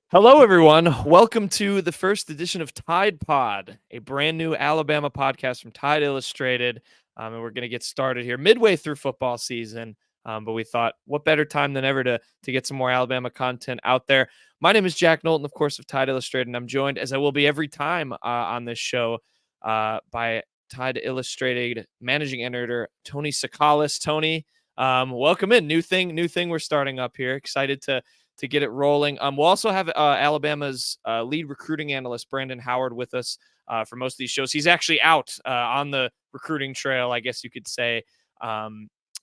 Hello, everyone. Welcome to the first edition of Tide Pod, a brand new Alabama podcast from Tide Illustrated. And we're going to get started here midway through football season. But we thought, what better time than ever to get some more Alabama content out there? My name is Jack Knowlton, of course, of Tide Illustrated, and I'm joined, as I will be every time on this show, by Tide Illustrated managing editor Tony Tsoukalas. Tony, welcome in. New thing we're starting up here. Excited to get it rolling. We'll also have Alabama's lead recruiting analyst, Brandon Howard, with us for most of these shows. He's actually out on the recruiting trail, I guess you could say.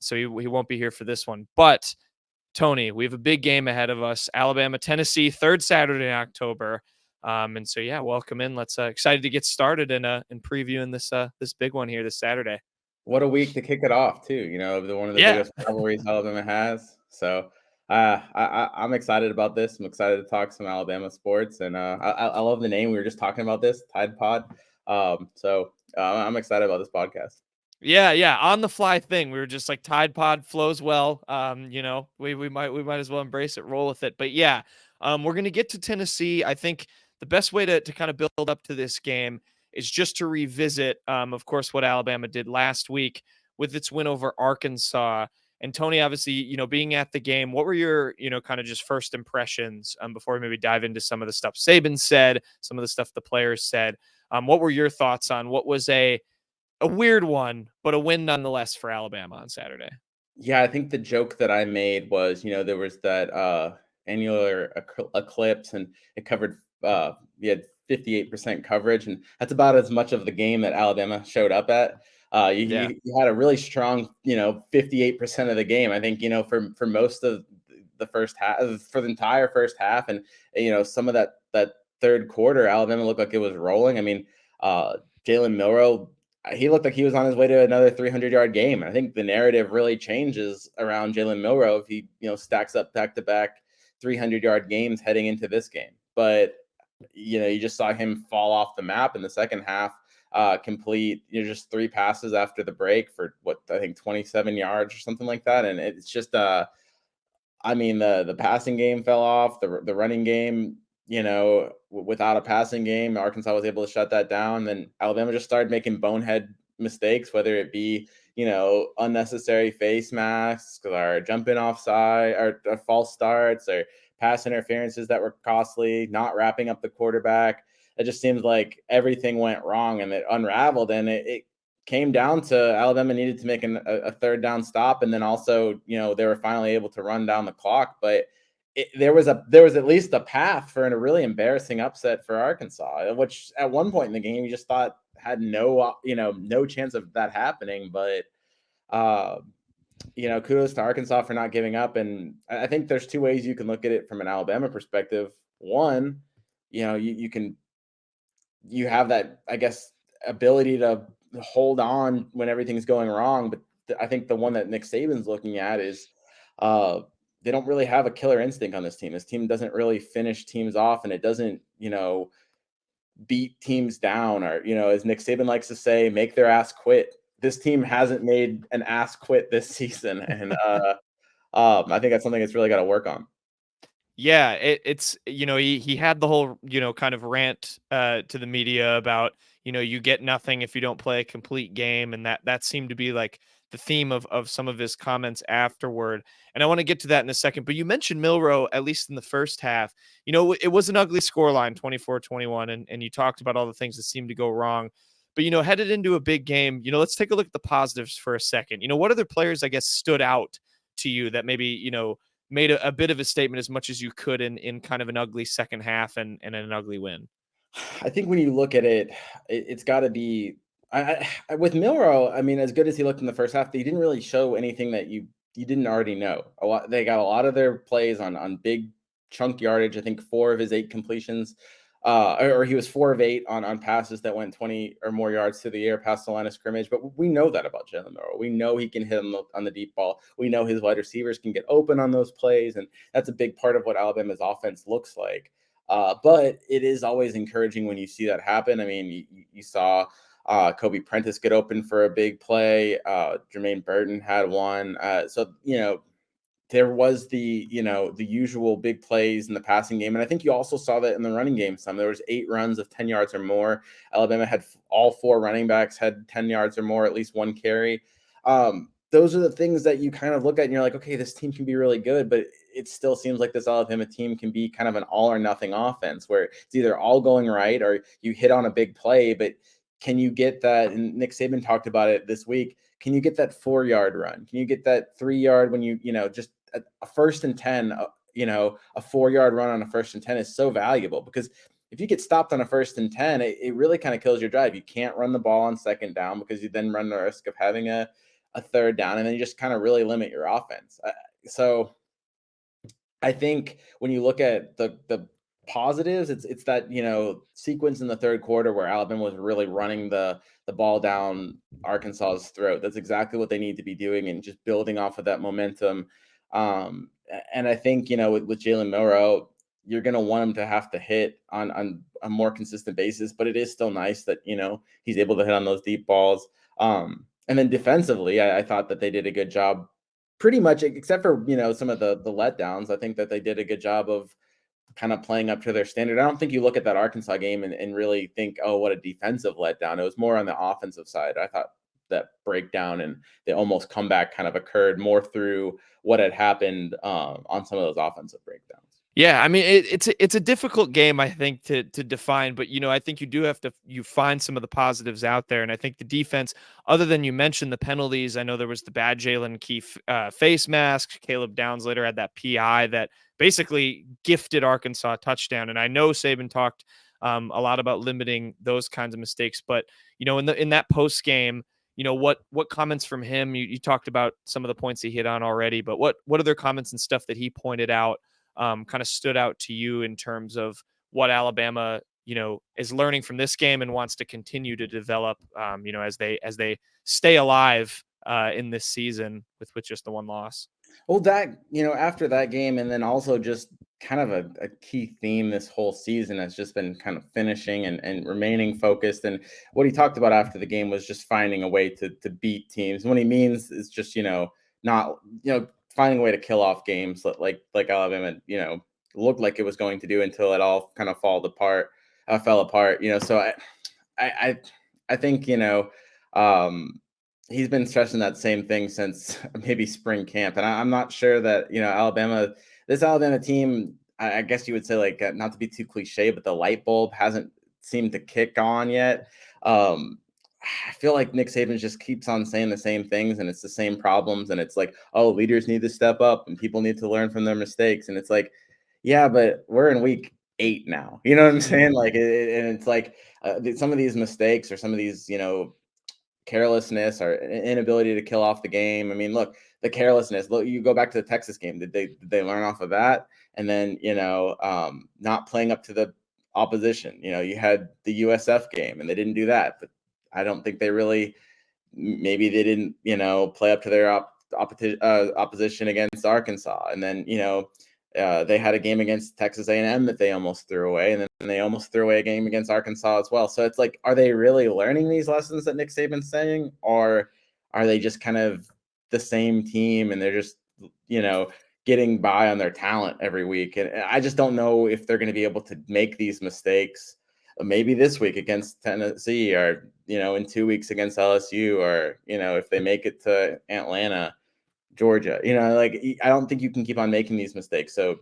So he won't be here for this one. But, Tony, we have a big game ahead of us. Alabama, Tennessee, third Saturday in October. And so, yeah, welcome in. Let's excited to get started and previewing this big one here this Saturday. What a week to kick it off, too. One of the biggest rivalries Alabama has. So I'm excited about this. I'm excited to talk some Alabama sports, and I love the name. We were just talking about this Tide Pod. I'm excited about this podcast. Yeah, on the fly thing. We were just like Tide Pod flows well. We might as well embrace it, roll with it. But yeah, we're gonna get to Tennessee. I think the best way to kind of build up to this game is just to revisit, of course, what Alabama did last week with its win over Arkansas. And Tony, obviously, being at the game, what were your, kind of just first impressions before we maybe dive into some of the stuff Saban said, some of the stuff the players said? What were your thoughts on what was a weird one, but a win nonetheless for Alabama on Saturday? Yeah, I think the joke that I made was, there was that annular eclipse, and it covered, we had 58% coverage, and that's about as much of the game that Alabama showed up at. You had a really strong, 58% of the game. I think, for most of the first half, for the entire first half, and some of that third quarter, Alabama looked like it was rolling. I mean, Jalen Milroe, he looked like he was on his way to another 300-yard game. I think the narrative really changes around Jalen Milroe if he, stacks up back-to-back 300-yard games heading into this game. But, you just saw him fall off the map in the second half, complete, just three passes after the break for what I think 27 yards or something like that. And it's just, the passing game fell off, the running game, without a passing game, Arkansas was able to shut that down. Then Alabama just started making bonehead mistakes, whether it be, unnecessary face masks or jumping offside or false starts or pass interferences that were costly, not wrapping up the quarterback. It just seems like everything went wrong and it unraveled, and it came down to Alabama needed to make a third down stop. And then also, they were finally able to run down the clock, but there was at least a path for a really embarrassing upset for Arkansas, which at one point in the game you just thought had no chance of that happening. But kudos to Arkansas for not giving up. And I think there's two ways you can look at it from an Alabama perspective. One, you have that, I guess, ability to hold on when everything's going wrong. But I think the one that Nick Saban's looking at is they don't really have a killer instinct on this team. This team doesn't really finish teams off, and it doesn't, beat teams down, or, as Nick Saban likes to say, make their ass quit. This team hasn't made an ass quit this season. And I think that's something that's really got to work on. Yeah, it's he had the whole kind of rant to the media about you get nothing if you don't play a complete game, and that seemed to be like the theme of some of his comments afterward. And I want to get to that in a second, but you mentioned Milroe, at least in the first half. It was an ugly scoreline, 24-21, and you talked about all the things that seemed to go wrong. But headed into a big game, let's take a look at the positives for a second. What other players, I guess, stood out to you that maybe made a bit of a statement as much as you could in kind of an ugly second half and an ugly win? I think when you look at it, it's got to be with Milroe. I mean, as good as he looked in the first half, he didn't really show anything that you didn't already know. They got a lot of their plays on big chunk yardage. I think 4 of his 8 completions, or he was 4 of 8 on passes that went 20 or more yards through the air past the line of scrimmage. But we know that about Jalen Milroe. We know he can hit on the deep ball. We know his wide receivers can get open on those plays, and that's a big part of what Alabama's offense looks like. But it is always encouraging when you see that happen. I mean, you saw Kobe Prentice get open for a big play. Jermaine Burton had one. So, there was the usual big plays in the passing game, and I think you also saw that in the running game. There was 8 runs of 10 yards or more. Alabama had all 4 running backs had 10 yards or more, at least one carry. Those are the things that you kind of look at and you're like, okay, this team can be really good, but it still seems like this Alabama team can be kind of an all or nothing offense where it's either all going right or you hit on a big play, but can you get that? And Nick Saban talked about it this week. Can you get that 4-yard run? Can you get that 3-yard when just a 1st and 10, a 4-yard run on a 1st and 10 is so valuable because if you get stopped on a 1st and 10, it really kind of kills your drive. You can't run the ball on 2nd down because you then run the risk of having a 3rd down, and then you just kind of really limit your offense. So I think when you look at the positives, it's that sequence in the 3rd quarter where Alabama was really running the ball down Arkansas's throat. That's exactly what they need to be doing and just building off of that momentum. And I think with Jalen Milroe, you're going to want him to have to hit on a more consistent basis, but it is still nice that he's able to hit on those deep balls. And then defensively, I thought that they did a good job pretty much, except for, some of the letdowns. I think that they did a good job of kind of playing up to their standard. I don't think you look at that Arkansas game and really think, oh, what a defensive letdown. It was more on the offensive side. I thought that breakdown and the almost comeback kind of occurred more through what had happened on some of those offensive breakdowns. Yeah, I mean it's a difficult game, I think, to define, but I think you do have to find some of the positives out there, and I think the defense, other than you mentioned the penalties, I know there was the bad Jalen Keefe face mask. Caleb Downs later had that PI that basically gifted Arkansas a touchdown, and I know Saban talked a lot about limiting those kinds of mistakes, but in that post game. What comments from him? You talked about some of the points he hit on already, but what other comments and stuff that he pointed out kind of stood out to you in terms of what Alabama, is learning from this game and wants to continue to develop, as they stay alive in this season with just the one loss? Well, that, after that game, and then also just kind of a key theme this whole season has just been kind of finishing and remaining focused. And what he talked about after the game was just finding a way to beat teams. And what he means is just, not, finding a way to kill off games like Alabama, looked like it was going to do until it all kind of fell apart. So I think, he's been stressing that same thing since maybe spring camp. And I'm not sure that, this Alabama team, I guess you would say, like, not to be too cliche, but the light bulb hasn't seemed to kick on yet. I feel like Nick Saban just keeps on saying the same things and it's the same problems. And it's like, oh, leaders need to step up and people need to learn from their mistakes. And it's like, yeah, but we're in week 8 now. You know what I'm saying? Like, and it's like some of these mistakes or some of these, carelessness or inability to kill off the game. I mean, look, the carelessness. Look, you go back to the Texas game. Did they learn off of that? And then not playing up to the opposition. You had the USF game, and they didn't do that. But I don't think they really. Maybe they didn't play up to their opposition against Arkansas, and then they had a game against Texas A&M that they almost threw away, and then they almost threw away a game against Arkansas as well. So it's like, are they really learning these lessons that Nick Saban's saying, or are they just kind of the same team and they're just, getting by on their talent every week? And I just don't know if they're going to be able to make these mistakes maybe this week against Tennessee or, in 2 weeks against LSU, or, if they make it to Atlanta, Georgia. I don't think you can keep on making these mistakes. So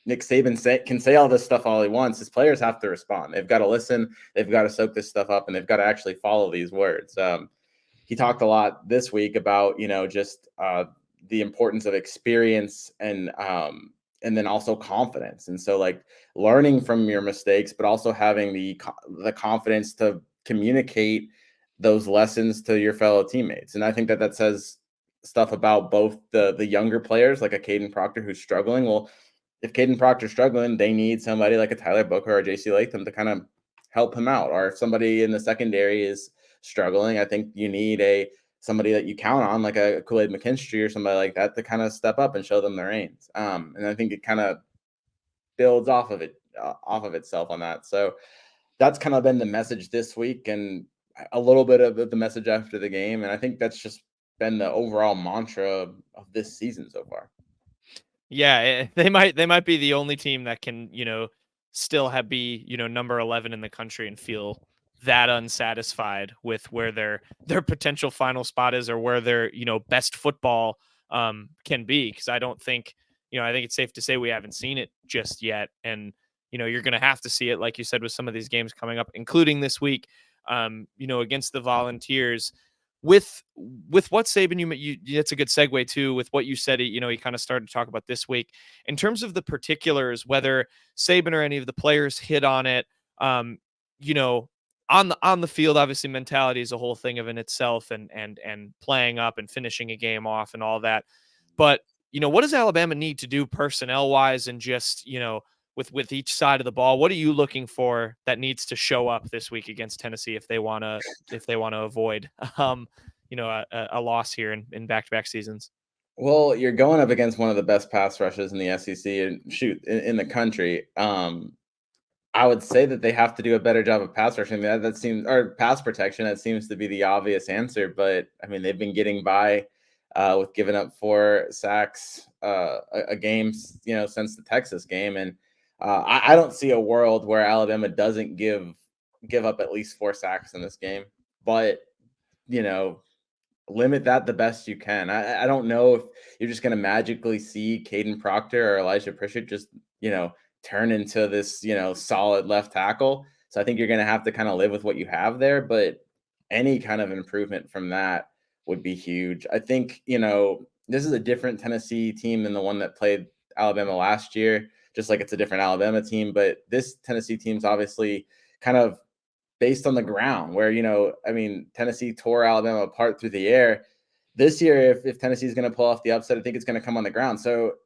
Nick Saban can say all this stuff all he wants. His players have to respond. They've got to listen. They've got to soak this stuff up, and they've got to actually follow these words. He talked a lot this week about, just the importance of experience and then also confidence. And so, like, learning from your mistakes, but also having the confidence to communicate those lessons to your fellow teammates. And I think that says stuff about both the younger players, like a Caden Proctor who's struggling. Well, if Caden Proctor's struggling, they need somebody like a Tyler Booker or JC Latham to kind of help him out. Or if somebody in the secondary is struggling, I think you need somebody that you count on, like a Kool-Aid McKinstry or somebody like that, to kind of step up and show them their reins. And I think it kind of builds off of itself on that. So that's kind of been the message this week, and a little bit of the message after the game. And I think that's just been the overall mantra of this season so far. Yeah, they might be the only team that can, still be, number 11 in the country and feel that unsatisfied with where their potential final spot is or where their, best football can be, because I don't think, I think it's safe to say we haven't seen it just yet, and you're going to have to see it, like you said, with some of these games coming up, including this week, against the Volunteers. With what Saban, that's a good segue too. With what you said, he kind of started to talk about this week in terms of the particulars, whether Saban or any of the players hit on it. Um, you know, on the field, obviously, mentality is a whole thing of in itself, and playing up and finishing a game off and all that. But what does Alabama need to do personnel wise, and just with each side of the ball? What are you looking for that needs to show up this week against Tennessee if they want to avoid a loss here in back-to-back seasons? Well, you're going up against one of the best pass rushes in the SEC and shoot in the country. I would say that they have to do a better job of pass rushing. That seems, or pass protection. That seems to be the obvious answer. But I mean, they've been getting by with giving up 4 sacks a game, since the Texas game, and I don't see a world where Alabama doesn't give up at least 4 sacks in this game. But you know, limit that the best you can. I don't know if you're just going to magically see Caden Proctor or Elijah Pritchett just, turn into this, solid left tackle. So I think you're going to have to kind of live with what you have there. But any kind of improvement from that would be huge. I think, this is a different Tennessee team than the one that played Alabama last year, just like it's a different Alabama team. But this Tennessee team's obviously kind of based on the ground where, I mean, Tennessee tore Alabama apart through the air. This year, if Tennessee is going to pull off the upset, I think it's going to come on the ground. So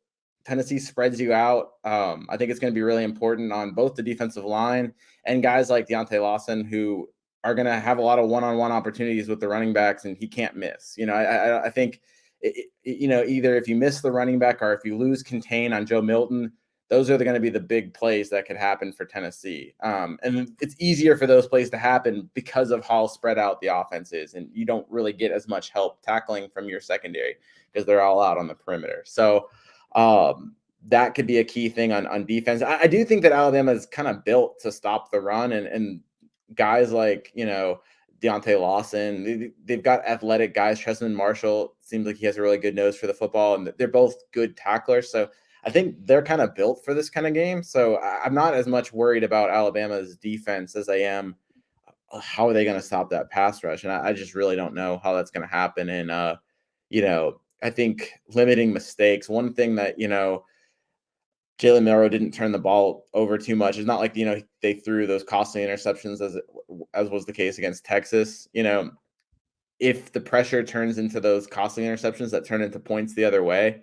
Tennessee spreads you out. I think it's going to be really important on both the defensive line and guys like Deontay Lawson, who are going to have a lot of one-on-one opportunities with the running backs, and he can't miss. I think, either if you miss the running back or if you lose contain on Joe Milton, those are going to be the big plays that could happen for Tennessee. And it's easier for those plays to happen because of how spread out the offense is. And you don't really get as much help tackling from your secondary because they're all out on the perimeter. So that could be a key thing on defense. I do think that Alabama is kind of built to stop the run, and guys like, Deontay Lawson, they've got athletic guys. Tresman Marshall seems like he has a really good nose for the football, and they're both good tacklers. So I think they're kind of built for this kind of game. So I'm not as much worried about Alabama's defense as I am how are they going to stop that pass rush. And I just really don't know how that's going to happen. And, I think limiting mistakes, one thing that, Jalen Milroe didn't turn the ball over too much. It's not like, they threw those costly interceptions as was the case against Texas. If the pressure turns into those costly interceptions that turn into points the other way,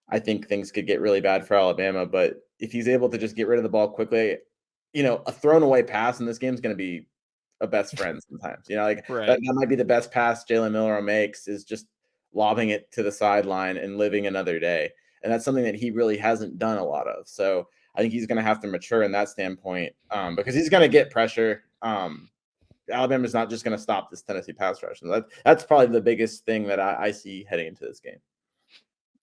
I think things could get really bad for Alabama. But if he's able to just get rid of the ball quickly, a thrown away pass in this game is going to be a best friend sometimes. Right. That might be the best pass Jalen Milroe makes, is just lobbing it to the sideline and living another day. And that's something that he really hasn't done a lot of. So I think he's going to have to mature in that standpoint, because he's going to get pressure. Alabama's not just going to stop this Tennessee pass rush. And that's probably the biggest thing that I see heading into this game.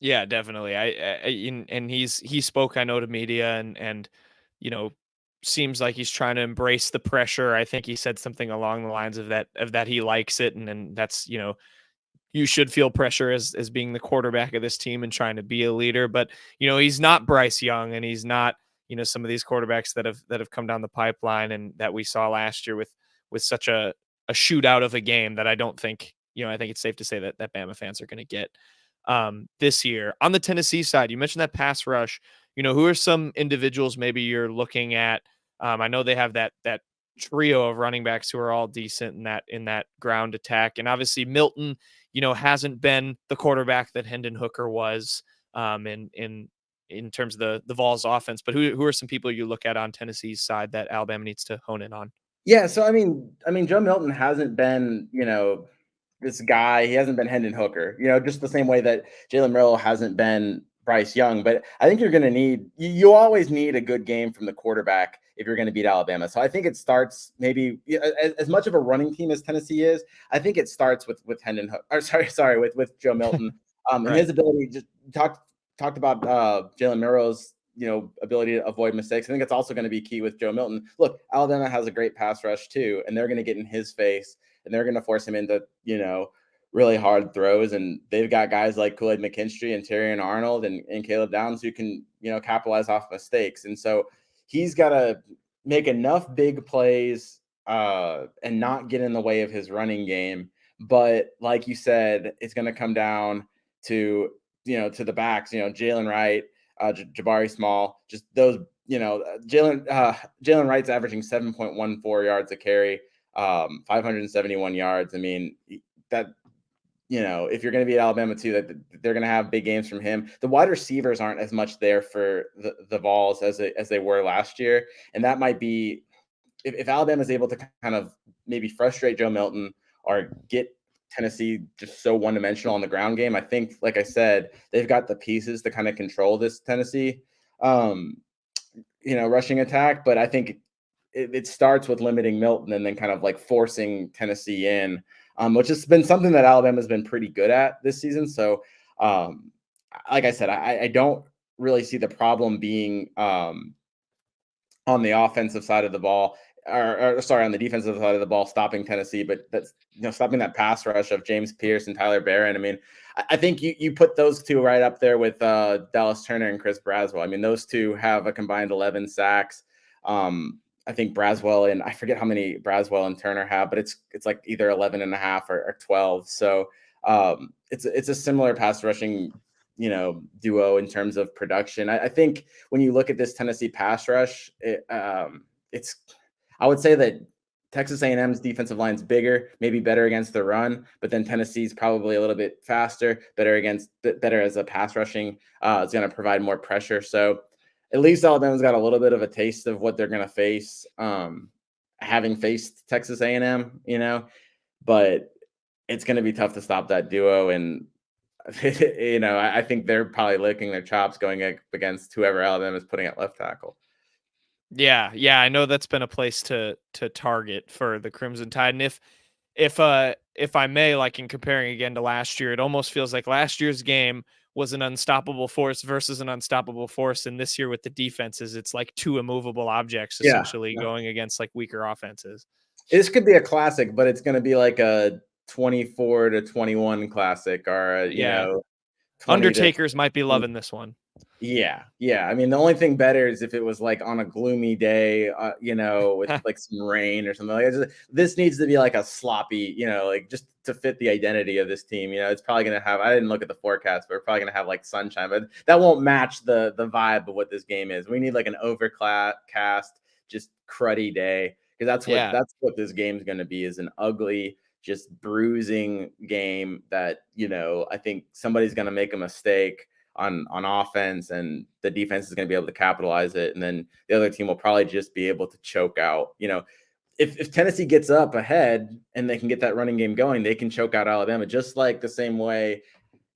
Yeah, definitely. And he spoke, I know, to media, and seems like he's trying to embrace the pressure. I think he said something along the lines of that he likes it, and that's you should feel pressure as being the quarterback of this team and trying to be a leader. But he's not Bryce Young, and he's not some of these quarterbacks that have come down the pipeline and that we saw last year with such a shootout of a game that I don't think I think it's safe to say that Bama fans are going to get this year. On the Tennessee side, you mentioned that pass rush. Who are some individuals maybe you're looking at? I know they have that trio of running backs who are all decent in that ground attack, and obviously Milton, hasn't been the quarterback that Hendon Hooker was in terms of the Vols offense. But who are some people you look at on Tennessee's side that Alabama needs to hone in on? Yeah, so I mean, Joe Milton hasn't been, this guy. He hasn't been Hendon Hooker, just the same way that Jalen Milroe hasn't been Bryce Young. But I think you're going to you always need a good game from the quarterback if you're going to beat Alabama. So I think it starts maybe as much of a running team as Tennessee is. I think it starts with Hendon Hooker, with Joe Milton, and Right. his ability to just talk talked about Jalen Milroe's ability to avoid mistakes. I think it's also going to be key with Joe Milton. Look, Alabama has a great pass rush too, and they're going to get in his face and they're going to force him into really hard throws. And they've got guys like Kool-Aid McKinstry and Terrion Arnold and Caleb Downs who can capitalize off mistakes. And so he's got to make enough big plays and not get in the way of his running game. But like you said, it's going to come down to to the backs. Jalen Wright, Jabari Small, just those. Jalen Wright's averaging 7.14 yards a carry, 571 yards. I mean that. If you're going to be at Alabama too, that they're going to have big games from him. The wide receivers aren't as much there for the Vols as they were last year, and that might be if Alabama is able to kind of maybe frustrate Joe Milton or get Tennessee just so one-dimensional on the ground game. I think, like I said, they've got the pieces to kind of control this Tennessee, rushing attack. But I think it starts with limiting Milton and then kind of like forcing Tennessee in, which has been something that Alabama's been pretty good at this season. So, like I said, I don't really see the problem being on the offensive side of the ball. On the defensive side of the ball, stopping Tennessee, but that's stopping that pass rush of James Pierce and Tyler Barron. I mean, I think you put those two right up there with Dallas Turner and Chris Braswell. I mean, those two have a combined 11 sacks. I think Braswell, and I forget how many Braswell and Turner have, but it's like either 11 and a half or 12. So it's a similar pass rushing duo in terms of production. I think when you look at this Tennessee pass rush, I would say that Texas A&M's defensive line's bigger, maybe better against the run, but then Tennessee's probably a little bit faster, better as a pass rushing. It's going to provide more pressure. So at least Alabama's got a little bit of a taste of what they're going to face, having faced Texas A&M, but it's going to be tough to stop that duo. And I think they're probably licking their chops going up against whoever Alabama is putting at left tackle. Yeah, I know that's been a place to target for the Crimson Tide. And if I may, like in comparing again to last year, it almost feels like last year's game was an unstoppable force versus an unstoppable force, and this year with the defenses, it's like two immovable objects essentially going against like weaker offenses. This could be a classic, but it's going to be like a 24-21 classic, or Undertakers might be loving this one. Yeah. I mean, the only thing better is if it was like on a gloomy day, with like some rain or something like that. This needs to be like a sloppy, like just to fit the identity of this team. It's probably going to have, I didn't look at the forecast, but we're probably going to have like sunshine, but that won't match the vibe of what this game is. We need like an overcast, just cruddy day, because that's what this game is going to be, is an ugly, just bruising game that, I think somebody's going to make a mistake on offense, and the defense is going to be able to capitalize it. And then the other team will probably just be able to choke out. If Tennessee gets up ahead and they can get that running game going, they can choke out Alabama, just like the same way,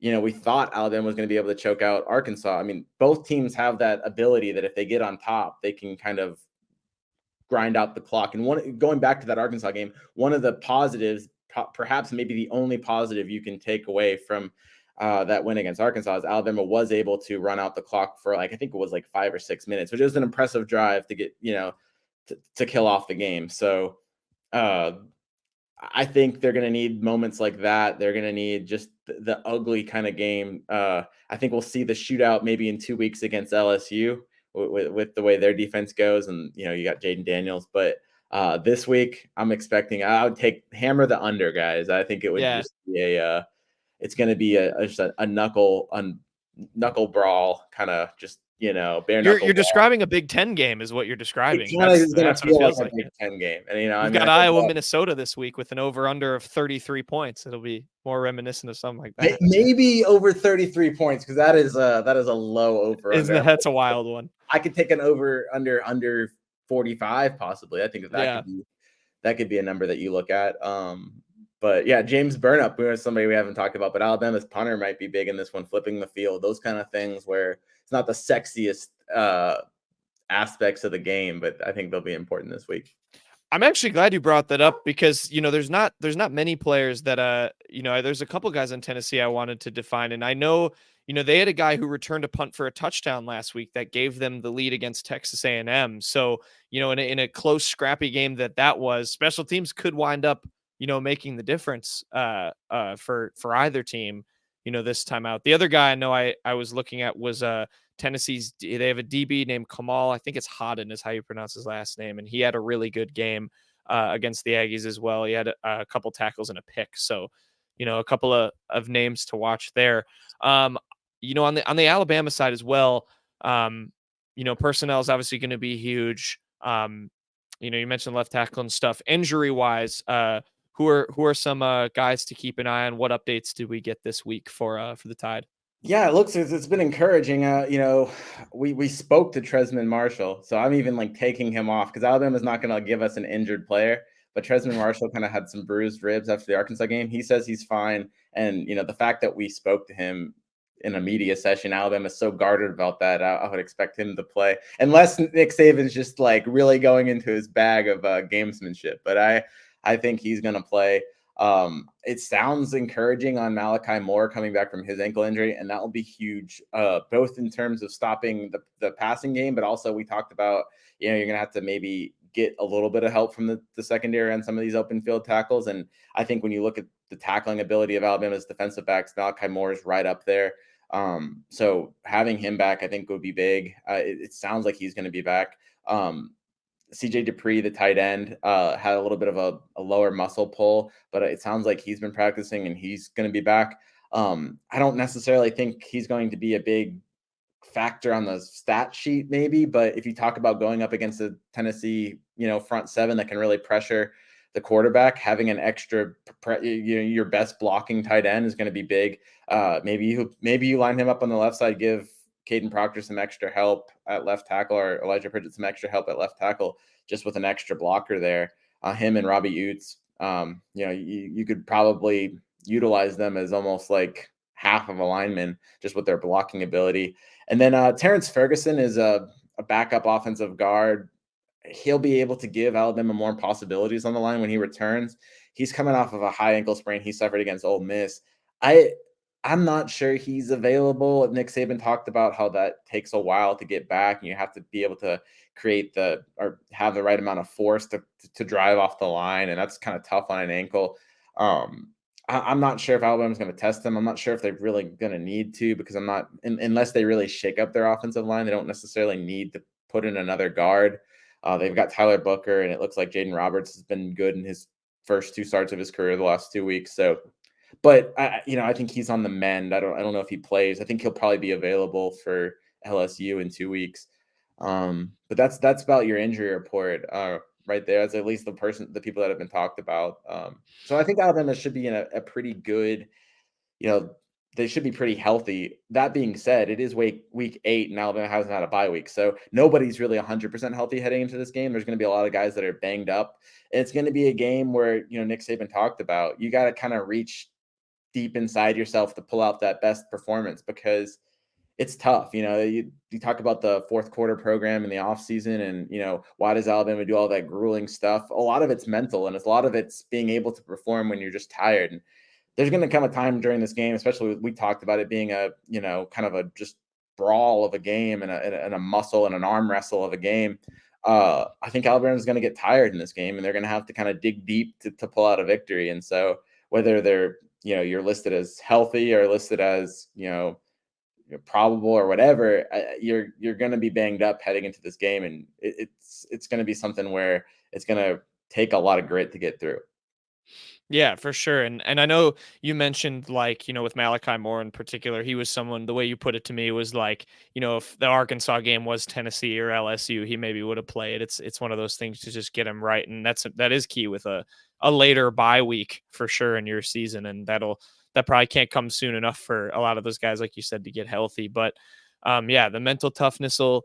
we thought Alabama was going to be able to choke out Arkansas. I mean, both teams have that ability that if they get on top, they can kind of grind out the clock. And going back to that Arkansas game, one of the positives, perhaps maybe the only positive you can take away from that win against Arkansas, is Alabama was able to run out the clock for I think it was like 5 or 6 minutes, which was an impressive drive to get, to kill off the game. So I think they're going to need moments like that. They're going to need just the ugly kind of game. I think we'll see the shootout maybe in 2 weeks against LSU with the way their defense goes. And, you got Jaden Daniels, but this week I'm expecting, I would hammer the under, guys. I think it would just be it's going to be a knuckle brawl, kind of just, bare knuckle. You're describing a Big Ten game is what you're describing. That's what it feels like a Big Ten game. And, we've got Iowa, Minnesota this week with an over-under of 33 points. It'll be more reminiscent of something like that. Maybe over 33 points, because that is a low over-under. That's a wild one. I could take an under 45 possibly. I think that could be a number that you look at. But yeah, James Burnup, we somebody we haven't talked about, but Alabama's punter might be big in this one, flipping the field, those kind of things where it's not the sexiest aspects of the game, but I think they'll be important this week. I'm actually glad you brought that up, because, there's not many players that, there's a couple guys in Tennessee I wanted to define. And I know, they had a guy who returned a punt for a touchdown last week that gave them the lead against Texas A&M. So, in a close, scrappy game that was, special teams could wind up, making the difference for either team, this time out. The other guy I know I was looking at was Tennessee's. They have a DB named Kamal. I think it's Hodden is how you pronounce his last name, and he had a really good game against the Aggies as well. He had a couple tackles and a pick. So, a couple of names to watch there. On the Alabama side as well, personnel is obviously going to be huge. You mentioned left tackle and stuff. Injury wise, who are some guys to keep an eye on? What updates do we get this week for the Tide? Yeah, it's been encouraging. We spoke to Tresman Marshall, so I'm even like taking him off because Alabama's not going to give us an injured player. But Tresman Marshall kind of had some bruised ribs after the Arkansas game. He says he's fine, and the fact that we spoke to him in a media session, Alabama's so guarded about that. I would expect him to play unless Nick Saban's just like really going into his bag of gamesmanship. But I think he's going to play. It sounds encouraging on Malachi Moore coming back from his ankle injury, and that will be huge, both in terms of stopping the passing game, but also we talked about, you're going to have to maybe get a little bit of help from the secondary on some of these open field tackles. And I think when you look at the tackling ability of Alabama's defensive backs, Malachi Moore is right up there. So having him back, I think would be big. It sounds like he's going to be back. CJ Dupree, the tight end, had a little bit of a lower muscle pull, but it sounds like he's been practicing and he's going to be back. I don't necessarily think he's going to be a big factor on the stat sheet maybe, but if you talk about going up against a Tennessee, front seven that can really pressure the quarterback, having an extra, your best blocking tight end is going to be big. Maybe you line him up on the left side, give Caden Proctor some extra help at left tackle, or Elijah Pritchett some extra help at left tackle, just with an extra blocker there. Him and Robbie Utes, you could probably utilize them as almost like half of a lineman just with their blocking ability. And then Terrence Ferguson is a backup offensive guard. He'll be able to give Alabama more possibilities on the line when he returns. He's coming off of a high ankle sprain he suffered against Ole Miss. I'm not sure he's available. Nick Saban talked about how that takes a while to get back, and you have to be able to create or have the right amount of force to drive off the line, and that's kind of tough on an ankle. I'm not sure if Alabama's going to test them. I'm not sure if they're really going to need to, because unless they really shake up their offensive line, they don't necessarily need to put in another guard. They've got Tyler Booker, and it looks like Jaden Roberts has been good in his first two starts of his career the last 2 weeks. So, but I think he's on the mend. I don't know if he plays. I think he'll probably be available for LSU in 2 weeks. But that's about your injury report right there. That's at least the people that have been talked about. So I think Alabama should be in a pretty good, they should be pretty healthy. That being said, it is week 8 and Alabama hasn't had a bye week. So nobody's really 100% healthy heading into this game. There's going to be a lot of guys that are banged up. And it's going to be a game where, Nick Saban talked about, you got to kind of reach deep inside yourself to pull out that best performance, because it's tough. You talk about the fourth quarter program in the offseason and, why does Alabama do all that grueling stuff? A lot of it's mental, and a lot of it's being able to perform when you're just tired. And there's going to come a time during this game, especially we talked about it being a, kind of a just brawl of a game and a muscle and an arm wrestle of a game. I think Alabama's going to get tired in this game, and they're going to have to kind of dig deep to pull out a victory. And so whether they're, you're listed as healthy or listed as, probable or whatever, you're going to be banged up heading into this game, and it's going to be something where it's going to take a lot of grit to get through. Yeah, for sure. And I know you mentioned, like, with Malachi Moore in particular, he was someone, the way you put it to me was like, if the Arkansas game was Tennessee or LSU, he maybe would have played. It's one of those things to just get him right. And that is key with a later bye week for sure in your season. And that probably can't come soon enough for a lot of those guys, like you said, to get healthy. But yeah, the mental toughness will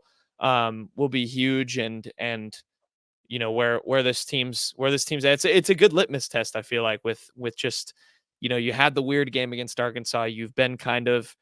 be huge. And where this team's at. It's a good litmus test, I feel like, with just, you had the weird game against Arkansas. You've been kind of,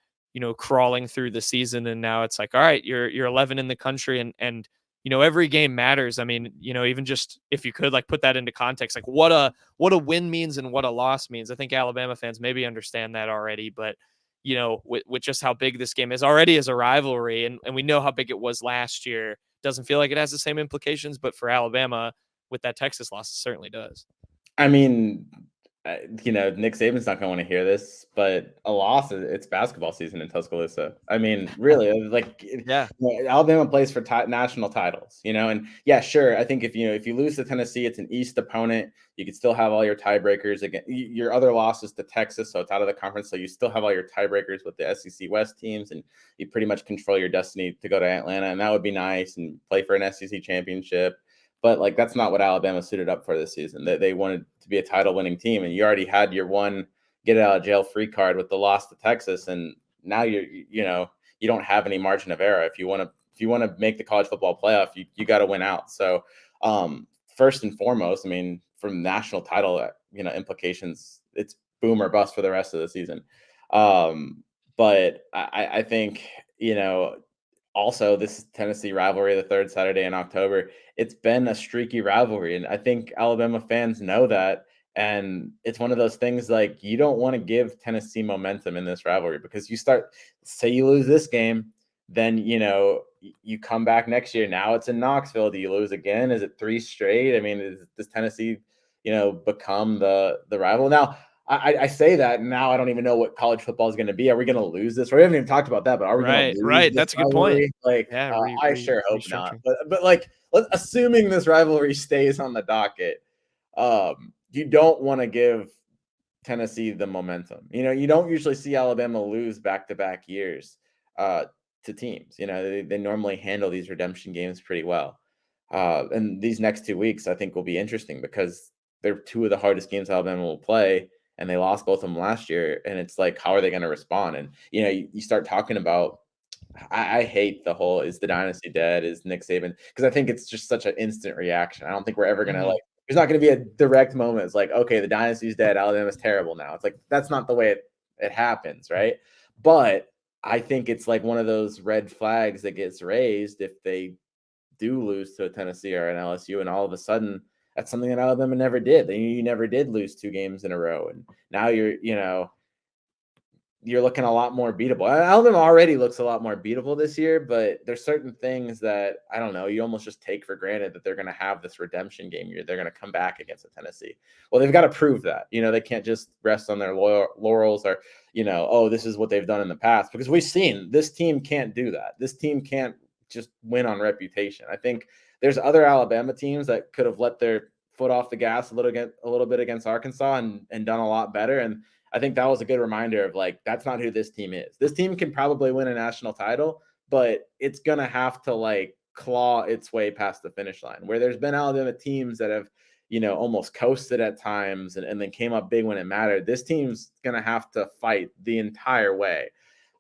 crawling through the season, and now it's like, all right, you're 11 in the country, and every game matters. I mean, even just if you could like put that into context, like what a win means and what a loss means. I think Alabama fans maybe understand that already, but with just how big this game is already as a rivalry, and we know how big it was last year. Doesn't feel like it has the same implications, but for Alabama with that Texas loss, it certainly does. I mean, Nick Saban's not going to want to hear this, but a loss, it's basketball season in Tuscaloosa. I mean, really, Yeah. Alabama plays for national titles, and yeah, sure. I think if you lose to Tennessee, it's an East opponent. You could still have all your tiebreakers again. Your other losses to Texas, so it's out of the conference. So you still have all your tiebreakers with the SEC West teams, and you pretty much control your destiny to go to Atlanta, and that would be nice and play for an SEC championship. But that's not what Alabama suited up for this season. They wanted to be a title-winning team, and you already had your one get out of jail free card with the loss to Texas, and now you don't have any margin of error. If you want to make the college football playoff, you got to win out. So first and foremost, I mean, from national title implications, it's boom or bust for the rest of the season. But I think also, this Tennessee rivalry, the third Saturday in October, it's been a streaky rivalry. And I think Alabama fans know that. And it's one of those things like you don't want to give Tennessee momentum in this rivalry because say you lose this game, then, you come back next year. Now it's in Knoxville. Do you lose again? Is it 3 straight? I mean, does Tennessee, become the rival? Now, I say that now I don't even know what college football is going to be. Are we going to lose this? We haven't even talked about that, but are we going to lose? Right. This That's a good rivalry? point. Yeah. I sure hope not. Restructuring. But assuming this rivalry stays on the docket, you don't want to give Tennessee the momentum. You don't usually see Alabama lose back-to-back years to teams. They normally handle these redemption games pretty well. And these next 2 weeks, I think, will be interesting because they're two of the hardest games Alabama will play. And they lost both of them last year. And it's like, how are they going to respond? And, you start talking about, I hate the whole, is the dynasty dead? Is Nick Saban? Because I think it's just such an instant reaction. I don't think we're ever going to there's not going to be a direct moment. It's like, okay, the dynasty's dead. Alabama's terrible now. It's like, that's not the way it happens. Right. But I think it's like one of those red flags that gets raised if they do lose to a Tennessee or an LSU. And all of a sudden, that's something that Alabama never did. You never did lose 2 games in a row. And now you're looking a lot more beatable. Alabama already looks a lot more beatable this year, but there's certain things that, I don't know, you almost just take for granted that they're going to have this redemption game. They're going to come back against a Tennessee. Well, they've got to prove that. They can't just rest on their laurels or, oh, this is what they've done in the past. Because we've seen this team can't do that. This team can't just win on reputation. I think there's other Alabama teams that could have let their foot off the gas a little bit against Arkansas and done a lot better. And I think that was a good reminder of that's not who this team is. This team can probably win a national title, but it's going to have to claw its way past the finish line, where there's been Alabama teams that have, almost coasted at times and then came up big when it mattered. This team's going to have to fight the entire way.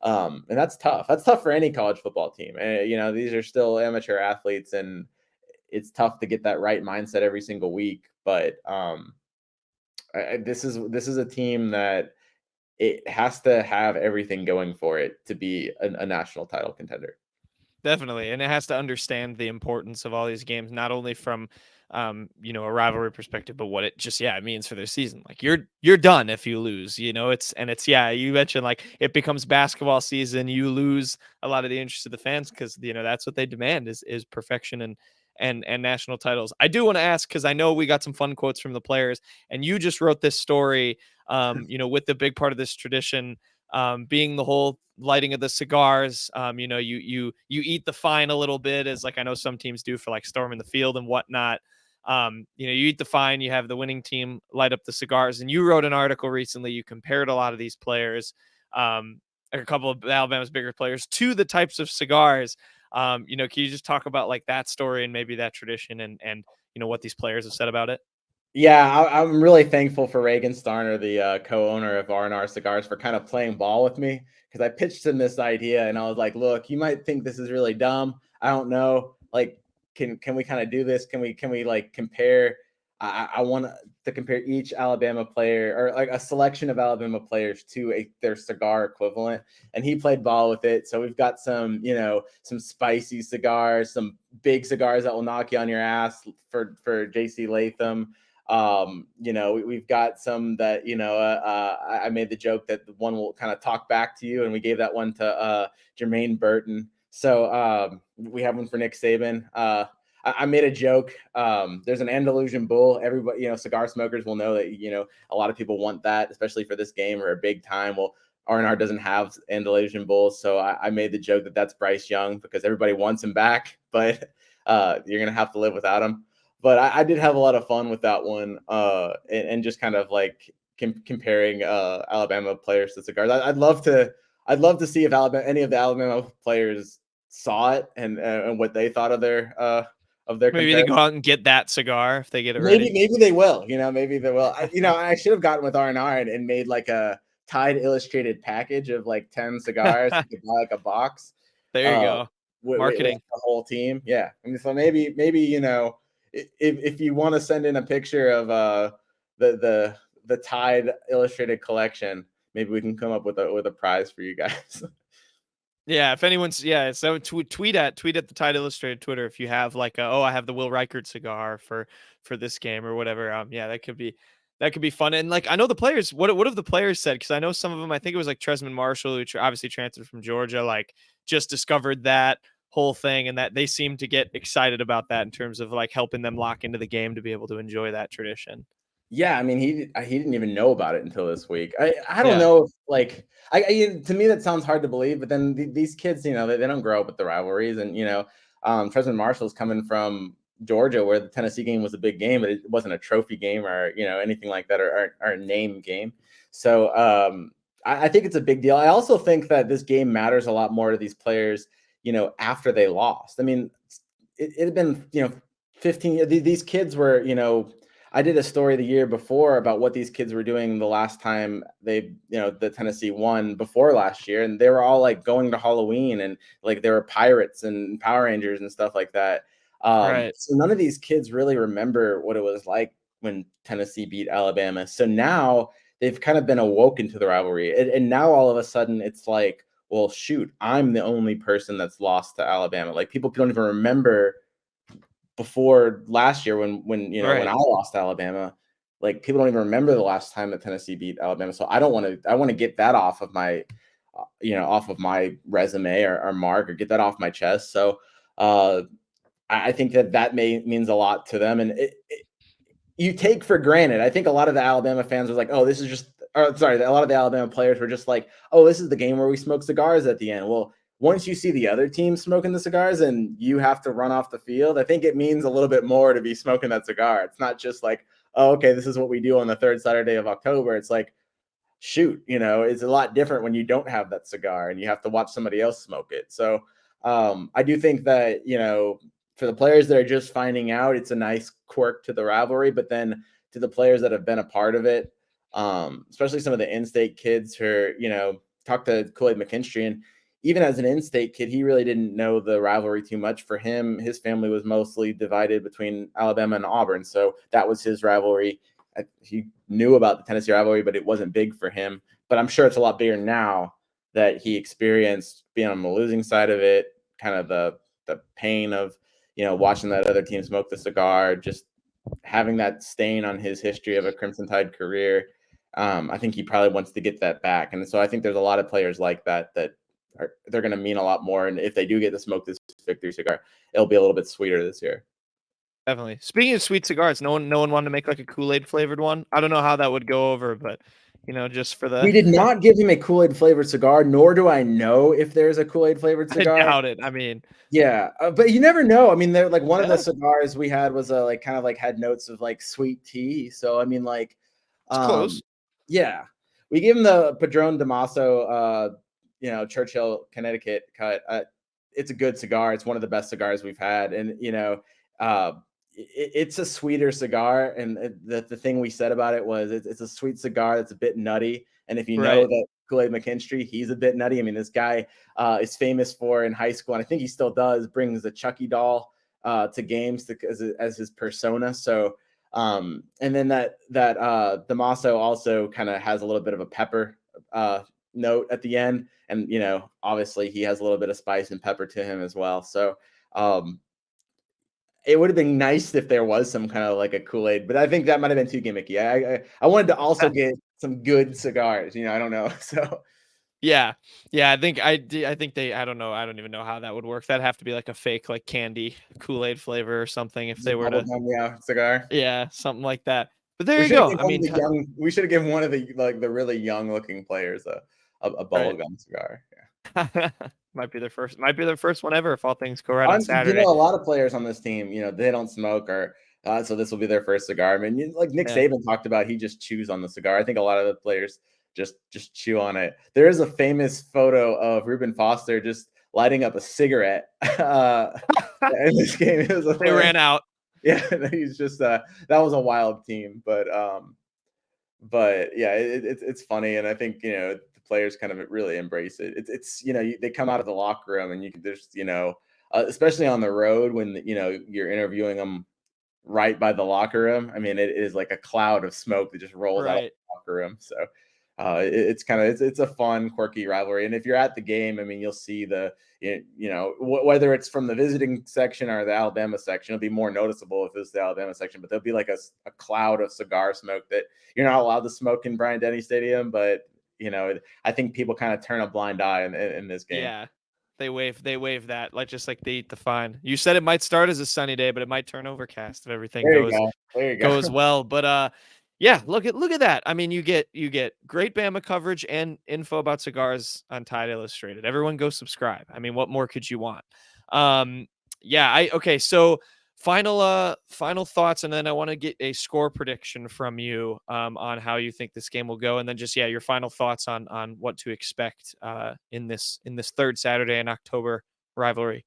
And that's tough. That's tough for any college football team. And, these are still amateur athletes, and it's tough to get that right mindset every single week. But this is a team that it has to have everything going for it to be a national title contender. Definitely. And it has to understand the importance of all these games, not only from, a rivalry perspective, but what it means for their season. Like you're done if you lose, you mentioned it becomes basketball season. You lose a lot of the interest of the fans because, that's what they demand is perfection and national titles. I do want to ask, because I know we got some fun quotes from the players, and you just wrote this story, with the big part of this tradition, being the whole lighting of the cigars. You eat the fine a little bit, as I know some teams do for storming the field and whatnot. You eat the fine, you have the winning team light up the cigars. And you wrote an article recently, you compared a lot of these players, a couple of Alabama's bigger players, to the types of cigars. Can you just talk about that story and maybe that tradition and what these players have said about it? Yeah, I'm really thankful for Reagan Starner, the co-owner of R&R Cigars, for kind of playing ball with me, because I pitched him this idea and I was like, look, you might think this is really dumb. I don't know. Can we kind of do this? Can we compare? I want to compare each Alabama player, or a selection of Alabama players, to their cigar equivalent. And he played ball with it. So we've got some spicy cigars, some big cigars that will knock you on your ass for JC Latham. We've got some that, I made the joke that the one will kind of talk back to you, and we gave that one to Jermaine Burton. So we have one for Nick Saban. I made a joke. There's an Andalusian bull. Everybody, cigar smokers will know that, a lot of people want that, especially for this game or a big time. Well, R&R doesn't have Andalusian bulls. So I made the joke that that's Bryce Young because everybody wants him back, but you're going to have to live without him. But I did have a lot of fun with that one, and just kind of like comparing Alabama players to cigars. I'd love to see if any of the Alabama players saw it and what they thought of their Maybe they comparison. go out and get that cigar if they get it Maybe ready. maybe they will. Maybe they will. I should have gotten with R&R and made like a Tide illustrated package of like 10 cigars. You could buy like a box. There you Uh, go. with Marketing. the whole team. Yeah. So maybe if you want to send in a picture of the Tide illustrated collection, maybe we can come up with a prize for you guys. Yeah, if anyone's so tweet at the Tide Illustrated Twitter if you have like I have the Will Reichert cigar for this game or whatever. Yeah, that could be fun. And like I know the players, what have the players said? Because I know some of them. I think it was like Tresman Marshall, who obviously transferred from Georgia, like just discovered that whole thing, and that they seem to get excited about that in terms of like helping them lock into the game to be able to enjoy that tradition. Yeah, I mean, he didn't even know about it until this week. I don't Yeah, know if, like, to me that sounds hard to believe, but then these kids, they don't grow up with the rivalries, and Tresman Marshall's coming from Georgia, where the Tennessee game was a big game, but it wasn't a trophy game or anything like that, or a name game. So I think it's a big deal. I also think that this game matters a lot more to these players, after they lost. I mean, it had been 15 years. These kids were I did a story the year before about what these kids were doing the last time the Tennessee won before last year. And they were all like going to Halloween and like there were pirates and Power Rangers and stuff like that. right. So none of these kids really remember what it was like when Tennessee beat Alabama. So now they've kind of been awoken to the rivalry. And now all of a sudden it's like, well, shoot, I'm the only person that's lost to Alabama. Like people don't even remember before last year when I Right. lost to Alabama. Like people don't even remember the last time that Tennessee beat Alabama. So I want to get that off of my off of my resume or mark, or get that off my chest. So I think that means a lot to them, and you take for granted. I think a lot of the Alabama fans was like, oh, this is just, or sorry, a lot of the Alabama players were just like, oh, this is the game where we smoke cigars at the end. Well, once you see the other team smoking the cigars and you have to run off the field, I think it means a little bit more to be smoking that cigar. It's not just like, oh, okay, this is what we do on the third Saturday of October. It's like, shoot, it's a lot different when you don't have that cigar and you have to watch somebody else smoke it. So I do think that, for the players that are just finding out, it's a nice quirk to the rivalry, but then to the players that have been a part of it, especially some of the in-state kids who are, talk to Kool-Aid McKinstry, and even as an in-state kid, he really didn't know the rivalry too much. For him, his family was mostly divided between Alabama and Auburn, so that was his rivalry. He knew about the Tennessee rivalry, but it wasn't big for him. But I'm sure it's a lot bigger now that he experienced being on the losing side of it, kind of the pain of watching that other team smoke the cigar, just having that stain on his history of a Crimson Tide career. I think he probably wants to get that back, and so I think there's a lot of players like that they're going to mean a lot more. And if they do get to smoke this victory cigar, it'll be a little bit sweeter this year. Definitely. Speaking of sweet cigars, no one wanted to make like a Kool-Aid flavored one. I don't know how that would go over, but just for We the did not give him a Kool-Aid flavored cigar, nor do I know if there's a Kool-Aid flavored I cigar. doubt it. I mean, Yeah, but you never know. I mean, they're like one of the yeah, cigars we had was like kind of like had notes of like sweet tea. So I mean, like, it's close. yeah, we gave him the Padron Damaso, Churchill, Connecticut cut. It's a good cigar. It's one of the best cigars we've had, and it's a sweeter cigar. And the thing we said about it was it's a sweet cigar that's a bit nutty. And if you know Right. that Kool-Aid McKinstry, he's a bit nutty. I mean, this guy is famous for in high school, and I think he still does, brings the Chucky doll to games as his persona. So, and then that Damaso also kind of has a little bit of a pepper note at the end, and obviously he has a little bit of spice and pepper to him as well. So, it would have been nice if there was some kind of like a Kool-Aid, but I think that might have been too gimmicky. I wanted to also get some good cigars. I don't know. So Yeah. Yeah, I think I don't know. I don't even know how that would work. That'd have to be like a fake like candy Kool-Aid flavor or something if just a they were to bubblegum, yeah, cigar. yeah, something like that. But there We you should have go. given I mean, we should have given one of the really young looking players a right. bubblegum cigar. Yeah. Might be their first one ever if all things go right on A Saturday. lot of players on this team, they don't smoke or so this will be their first cigar. I mean, like Nick Yeah. Saban talked about, he just chews on the cigar. I think a lot of the players just chew on it. There is a famous photo of Reuben Foster just lighting up a cigarette in this game. It was They hilarious. ran out. Yeah, he's just that was a wild team, but yeah, it's funny, and I think the players kind of really embrace it. It's they come out of the locker room, and you can just especially on the road when you're interviewing them right by the locker room. I mean, it is like a cloud of smoke that just rolls out of Right. the locker room. So it's kind of it's a fun, quirky rivalry. And if you're at the game, I mean, you'll see whether it's from the visiting section or the Alabama section, it'll be more noticeable if it's the Alabama section. But there'll be like a cloud of cigar smoke that you're not allowed to smoke in Bryant-Denny Stadium. But I think people kind of turn a blind eye in this game. Yeah. They wave that like just like they eat the fine. You said it might start as a sunny day, but it might turn overcast if everything There you go. There you go. goes well. But yeah, look at that. I mean, you get great Bama coverage and info about cigars on Tide Illustrated. Everyone go subscribe. I mean, what more could you want? Yeah, okay, so final thoughts, and then I want to get a score prediction from you on how you think this game will go, and then just your final thoughts on what to expect in this third Saturday in October rivalry.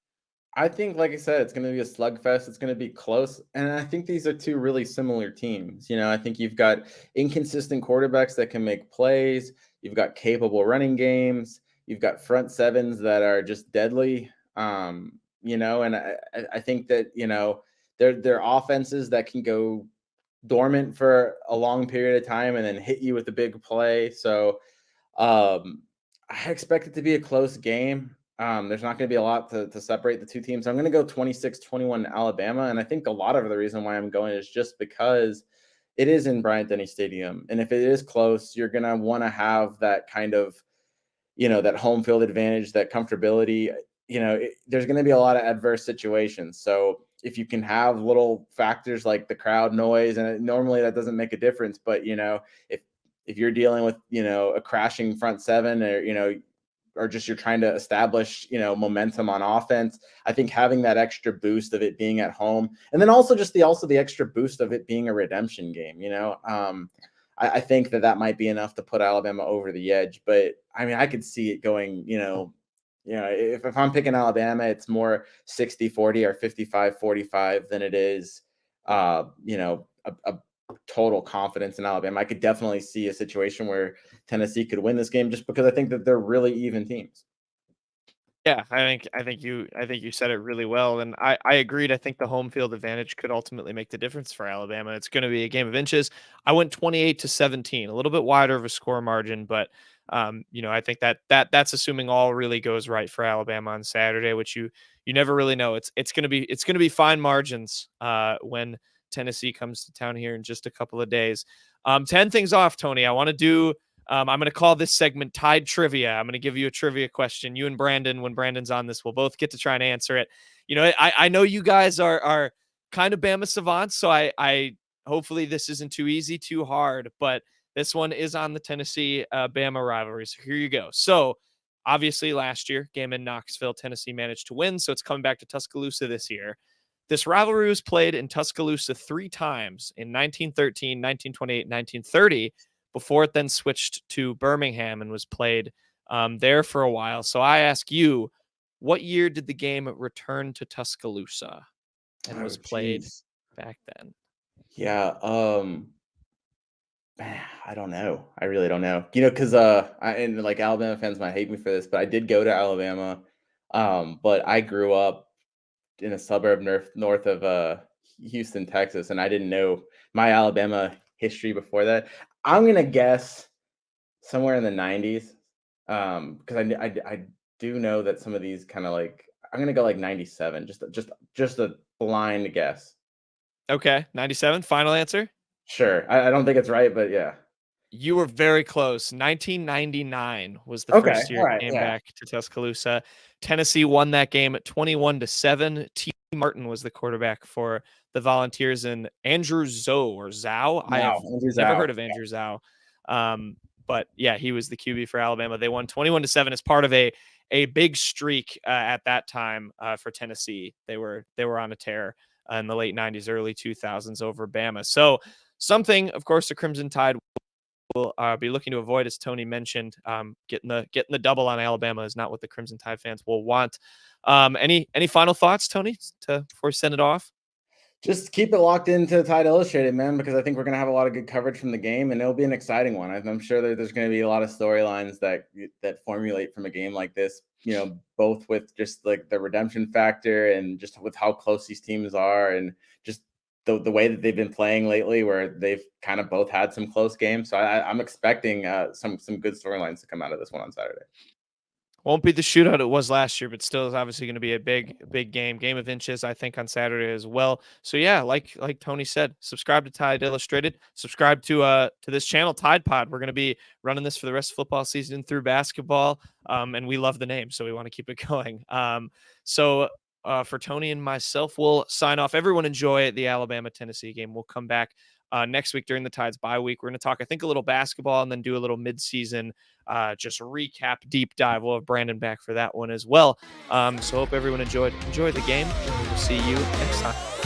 I think, like I said, it's going to be a slugfest. It's going to be close. And I think these are two really similar teams. I think you've got inconsistent quarterbacks that can make plays. You've got capable running games. You've got front sevens that are just deadly. And I think that, they're offenses that can go dormant for a long period of time and then hit you with a big play. So I expect it to be a close game. There's not going to be a lot to separate the two teams. I'm going to go 26-21 Alabama. And I think a lot of the reason why I'm going is just because it is in Bryant-Denny Stadium. And if it is close, you're going to want to have that kind of, that home field advantage, that comfortability. There's going to be a lot of adverse situations. So if you can have little factors like the crowd noise, and normally that doesn't make a difference, but if you're dealing with a crashing front seven, or just you're trying to establish momentum on offense, I think having that extra boost of it being at home, and then also just the extra boost of it being a redemption game, I think that might be enough to put Alabama over the edge. But I mean, I could see it going, if I'm picking Alabama, it's more 60-40 or 55-45 than it is, a total confidence in Alabama. I could definitely see a situation where Tennessee could win this game just because I think that they're really even teams. Yeah, I think you said it really well, and I agreed. I think the home field advantage could ultimately make the difference for Alabama. It's going to be a game of inches. I went 28-17, a little bit wider of a score margin, but I think that's assuming all really goes right for Alabama on Saturday, which you never really know. It's going to be fine margins when Tennessee comes to town here in just a couple of days. To end things off, Tony, I want to do. I'm going to call this segment Tide Trivia. I'm going to give you a trivia question. You and Brandon, when Brandon's on this, we'll both get to try and answer it. I know you guys are kind of Bama savants, so I hopefully this isn't too easy, too hard, but this one is on the Tennessee Bama rivalry. So here you go. So obviously last year, game in Knoxville, Tennessee managed to win, so it's coming back to Tuscaloosa this year. This rivalry was played in Tuscaloosa 3 times in 1913, 1928, 1930, before it then switched to Birmingham and was played there for a while. So I ask you, what year did the game return to Tuscaloosa and was played back then? Yeah. I don't know. I really don't know. Because and like Alabama fans might hate me for this, but I did go to Alabama. But I grew up in a suburb north of Houston, Texas, and I didn't know my Alabama history before that. I'm gonna guess somewhere in the 90s, because I do know that some of these kind of like, I'm gonna go like 97, just blind guess. Okay, 97. Final answer. Sure. I don't think it's right, but yeah. You were very close. 1999 was the Okay. first year All it right. came Yeah. back to Tuscaloosa. Tennessee won that game at 21-7. T. Martin was the quarterback for the Volunteers, and Andrew Zhao. I have Wow. Andrew's never out. heard of Andrew Zhao. But yeah, he was the QB for Alabama. They won 21-7 as part of a big streak at that time for Tennessee. They were on a tear in the late 90s, early 2000s over Bama. So something, of course, the Crimson Tide will be looking to avoid, as Tony mentioned. Getting the double on Alabama is not what the Crimson Tide fans will want. Any final thoughts, Tony, before we send it off? Just keep it locked into Tide Illustrated, man, because I think we're going to have a lot of good coverage from the game, and it'll be an exciting one. I'm sure that there's going to be a lot of storylines that formulate from a game like this. Both with just like the redemption factor and just with how close these teams are, and just the way that they've been playing lately, where they've kind of both had some close games. So I'm expecting some good storylines to come out of this one on Saturday. Won't be the shootout it was last year, but still is obviously going to be a big game of inches, I think, on Saturday as well. So yeah, like Tony said, subscribe to Tide Illustrated, subscribe to this channel, Tide Pod. We're going to be running this for the rest of football season through basketball, and we love the name, so we want to keep it going. So for Tony and myself, we'll sign off. Everyone enjoy the Alabama-Tennessee game. We'll come back next week during the Tide's bye week. We're going to talk, I think, a little basketball and then do a little midseason just recap, deep dive. We'll have Brandon back for that one as well. So hope everyone enjoyed the game, and we will see you next time.